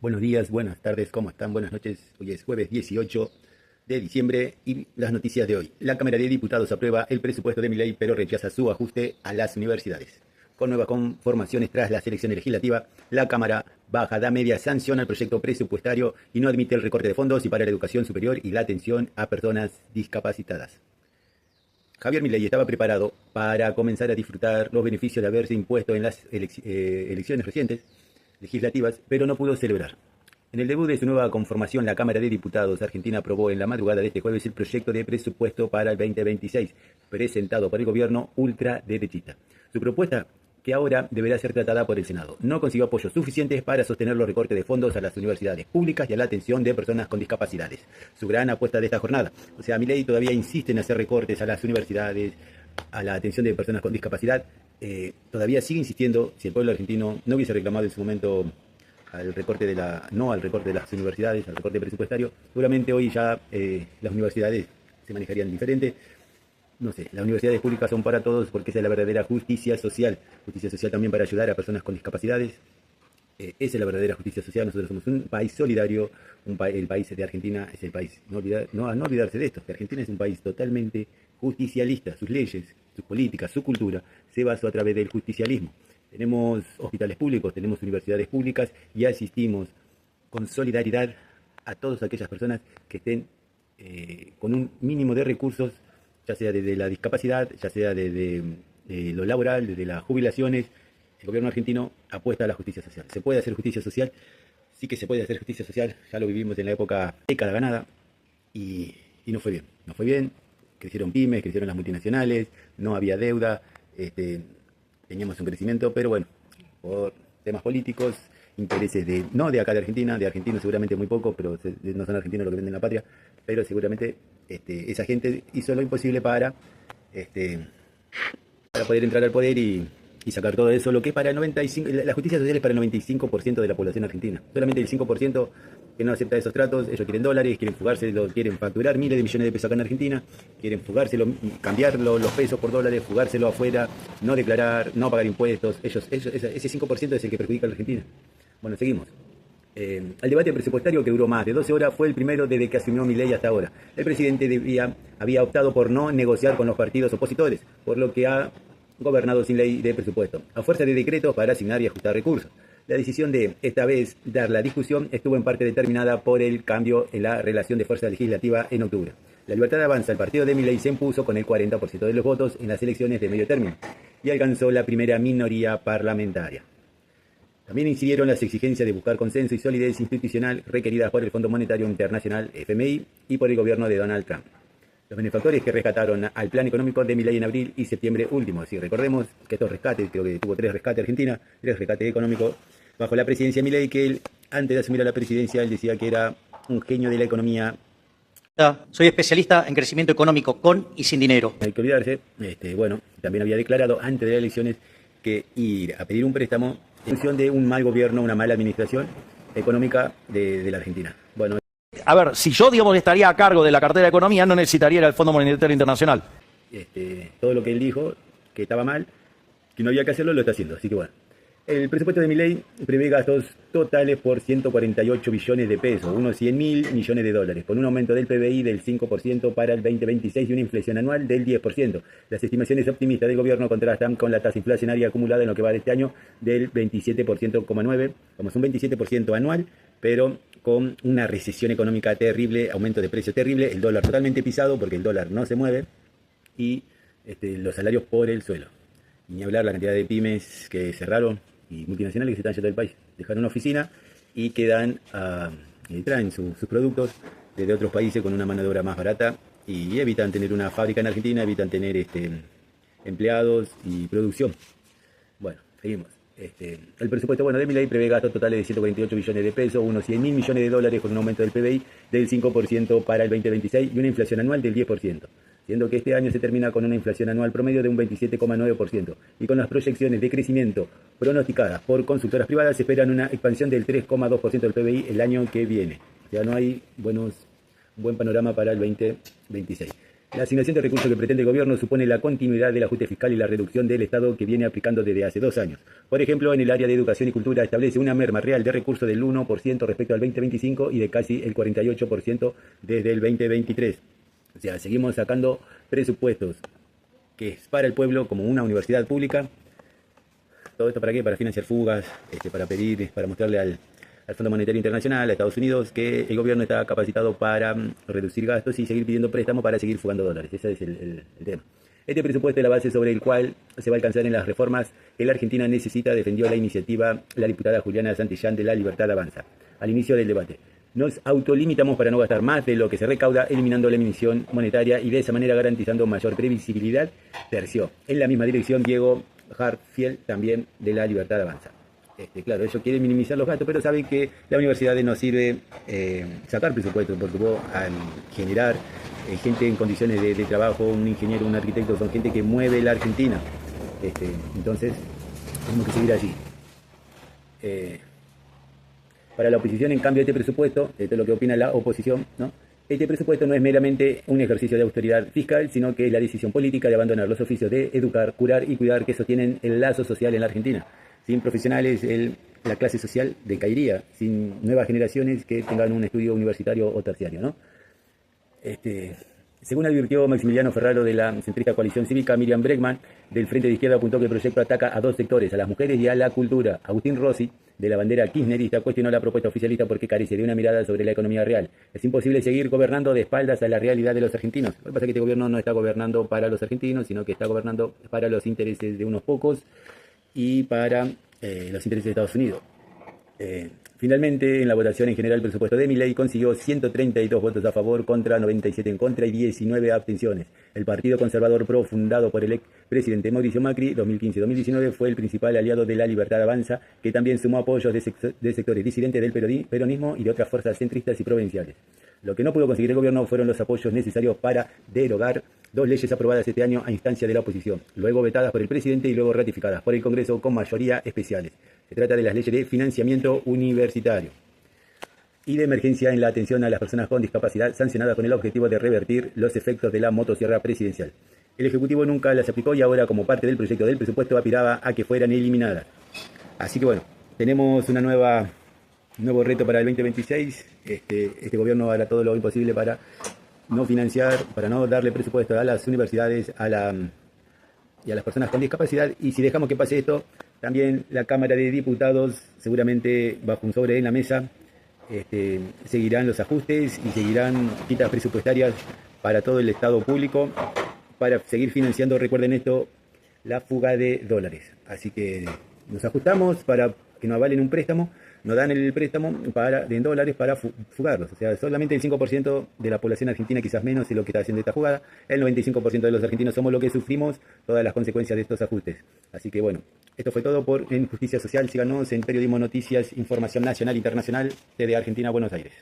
Buenos días, buenas tardes, ¿cómo están? Buenas noches. Hoy es jueves 18 de diciembre y las noticias de hoy. La Cámara de Diputados aprueba el presupuesto de Milei, pero rechaza su ajuste a las universidades. Con nuevas conformaciones tras las elecciones legislativas, la Cámara Baja da media sanción al proyecto presupuestario y no admite el recorte de fondos y para la educación superior y la atención a personas discapacitadas. Javier Milei estaba preparado para comenzar a disfrutar los beneficios de haberse impuesto en las elecciones recientes legislativas, pero no pudo celebrar. En el debut de su nueva conformación, la Cámara de Diputados argentina aprobó en la madrugada de este jueves el proyecto de presupuesto para el 2026, presentado por el gobierno ultraderechista. Su propuesta, que ahora deberá ser tratada por el Senado, no consiguió apoyos suficientes para sostener los recortes de fondos a las universidades públicas y a la atención de personas con discapacidades. Su gran apuesta de esta jornada. O sea, Milei todavía insiste en hacer recortes a las universidades, a la atención de personas con discapacidad. Todavía sigue insistiendo. Si el pueblo argentino no hubiese reclamado en su momento no al recorte de las universidades, al recorte presupuestario, seguramente hoy ya las universidades se manejarían diferente. No sé, las universidades públicas son para todos porque esa es la verdadera justicia social también para ayudar a personas con discapacidades. Esa es la verdadera justicia social. Nosotros somos un país solidario, el país de Argentina es el país, no olvidarse de esto, que Argentina es un país totalmente justicialista. Sus leyes, sus políticas, su cultura se basó a través del justicialismo. Tenemos hospitales públicos, tenemos universidades públicas y asistimos con solidaridad a todas aquellas personas que estén con un mínimo de recursos, ya sea desde la discapacidad, ya sea desde lo laboral, desde las jubilaciones. El gobierno argentino apuesta a la justicia social. ¿Se puede hacer justicia social? Sí que se puede hacer justicia social. Ya lo vivimos en la época década ganada y no fue bien. No fue bien. Crecieron pymes, crecieron las multinacionales, no había deuda, teníamos un crecimiento, pero bueno, por temas políticos, intereses no de acá de argentinos seguramente muy poco, pero no son argentinos los que venden la patria, pero seguramente esa gente hizo lo imposible para poder entrar al poder y sacar todo eso, lo que es para el 95%, la justicia social es para el 95% de la población argentina. Solamente el 5% que no acepta esos tratos, ellos quieren dólares, quieren fugárselo, quieren facturar miles de millones de pesos acá en Argentina, quieren fugárselo, cambiarlo, los pesos por dólares, fugárselo afuera, no declarar, no pagar impuestos. Ese 5% es el que perjudica a la Argentina. Bueno, seguimos. El debate presupuestario, que duró más de 12 horas, fue el primero desde que asumió Milei hasta ahora. El presidente había optado por no negociar con los partidos opositores, por lo que ha gobernado sin ley de presupuesto, a fuerza de decretos para asignar y ajustar recursos. La decisión de, esta vez, dar la discusión estuvo en parte determinada por el cambio en la relación de fuerza legislativa en octubre. La Libertad Avanza, el partido de Milei, se impuso con el 40% de los votos en las elecciones de medio término y alcanzó la primera minoría parlamentaria. También incidieron las exigencias de buscar consenso y solidez institucional requeridas por el Fondo Monetario Internacional, FMI, y por el gobierno de Donald Trump. Los benefactores que rescataron al plan económico de Milei en abril y septiembre último. Si recordemos que estos rescates, creo que tuvo 3 rescates Argentina, 3 rescates económicos bajo la presidencia de Milei, que él, antes de asumir a la presidencia, él decía que era un genio de la economía. Soy especialista en crecimiento económico con y sin dinero. No hay que olvidarse, bueno, también había declarado antes de las elecciones que ir a pedir un préstamo en función de un mal gobierno, una mala administración económica de la Argentina. Bueno, A ver, si yo, digamos, estaría a cargo de la cartera de Economía, no necesitaría el Fondo Monetario Internacional. todo lo que él dijo que estaba mal, que no había que hacerlo, lo está haciendo. Así que bueno. El presupuesto de Milei prevé gastos totales por 148 billones de pesos, unos 100.000 millones de dólares, con un aumento del PBI del 5% para el 2026 y una inflación anual del 10%. Las estimaciones optimistas del gobierno contrastan con la tasa inflacionaria acumulada en lo que va de este año del 27,9%, como es un 27% anual, pero con una recesión económica terrible, aumento de precios terrible, el dólar totalmente pisado porque el dólar no se mueve y los salarios por el suelo. Y ni hablar la cantidad de pymes que cerraron y multinacionales que se están yendo del país. Dejan una oficina y traen sus productos desde otros países con una mano de obra más barata y evitan tener una fábrica en Argentina, evitan tener empleados y producción. Bueno, seguimos. El presupuesto de Milei prevé gastos totales de 148 billones de pesos, unos 100.000 millones de dólares con un aumento del PBI del 5% para el 2026 y una inflación anual del 10%. Siendo que este año se termina con una inflación anual promedio de un 27,9%, y con las proyecciones de crecimiento pronosticadas por consultoras privadas se esperan una expansión del 3,2% del PBI el año que viene. Ya no hay buen panorama para el 2026. La asignación de recursos que pretende el gobierno supone la continuidad del ajuste fiscal y la reducción del Estado que viene aplicando desde hace 2 años. Por ejemplo, en el área de educación y cultura establece una merma real de recursos del 1% respecto al 2025 y de casi el 48% desde el 2023. O sea, seguimos sacando presupuestos que es para el pueblo como una universidad pública. ¿Todo esto para qué? Para financiar fugas, para pedir, para mostrarle al Fondo Monetario Internacional, a Estados Unidos, que el gobierno está capacitado para reducir gastos y seguir pidiendo préstamos para seguir fugando dólares. Ese es el tema. Este presupuesto es la base sobre el cual se va a alcanzar en las reformas que la Argentina necesita, defendió la iniciativa la diputada Juliana Santillán de La Libertad Avanza al inicio del debate. Nos autolimitamos para no gastar más de lo que se recauda, eliminando la emisión monetaria y de esa manera garantizando mayor previsibilidad, terció. En la misma dirección, Diego Hartfield, también de La Libertad Avanza. Claro, ellos quieren minimizar los gastos, pero saben que la universidad no sirve sacar presupuestos, porque vos al generar gente en condiciones de trabajo, un ingeniero, un arquitecto, son gente que mueve la Argentina. Entonces, tenemos que seguir allí. Para la oposición, en cambio, este presupuesto, esto es lo que opina la oposición, ¿no? Este presupuesto no es meramente un ejercicio de austeridad fiscal, sino que es la decisión política de abandonar los oficios de educar, curar y cuidar que sostienen el lazo social en la Argentina. Sin profesionales, la clase social decaería, sin nuevas generaciones que tengan un estudio universitario o terciario, ¿no? Según advirtió Maximiliano Ferraro de la centrista Coalición Cívica, Miriam Bregman del Frente de Izquierda apuntó que el proyecto ataca a 2 sectores, a las mujeres y a la cultura. Agustín Rossi, de la bandera kirchnerista, cuestionó la propuesta oficialista porque carece de una mirada sobre la economía real. Es imposible seguir gobernando de espaldas a la realidad de los argentinos. Lo que pasa es que este gobierno no está gobernando para los argentinos, sino que está gobernando para los intereses de unos pocos y para los intereses de Estados Unidos. Finalmente, en la votación en general, el presupuesto de Milei consiguió 132 votos a favor, contra 97 en contra y 19 abstenciones. El Partido Conservador Pro, fundado por el expresidente Mauricio Macri, 2015-2019, fue el principal aliado de La Libertad Avanza, que también sumó apoyos de sectores disidentes del peronismo y de otras fuerzas centristas y provinciales. Lo que no pudo conseguir el gobierno fueron los apoyos necesarios para derogar 2 leyes aprobadas este año a instancia de la oposición, luego vetadas por el presidente y luego ratificadas por el Congreso con mayoría especiales. Se trata de las leyes de financiamiento universitario y de emergencia en la atención a las personas con discapacidad, sancionadas con el objetivo de revertir los efectos de la motosierra presidencial. El Ejecutivo nunca las aplicó y ahora, como parte del proyecto del presupuesto, aspiraba a que fueran eliminadas. Así que bueno, tenemos un nuevo reto para el 2026. Este gobierno hará todo lo imposible para no financiar, para no darle presupuesto a las universidades y a las personas con discapacidad. Y si dejamos que pase esto, también la Cámara de Diputados, seguramente bajo un sobre en la mesa, seguirán los ajustes y seguirán quitas presupuestarias para todo el Estado público, para seguir financiando, recuerden esto, la fuga de dólares. Así que nos ajustamos para que nos avalen un préstamo, nos dan el préstamo en dólares para fugarlos. O sea, solamente el 5% de la población argentina, quizás menos, es lo que está haciendo esta jugada. El 95% de los argentinos somos los que sufrimos todas las consecuencias de estos ajustes. Así que bueno, esto fue todo en Justicia Social. Síganos en Periodismo Noticias, información nacional e internacional desde Argentina, Buenos Aires.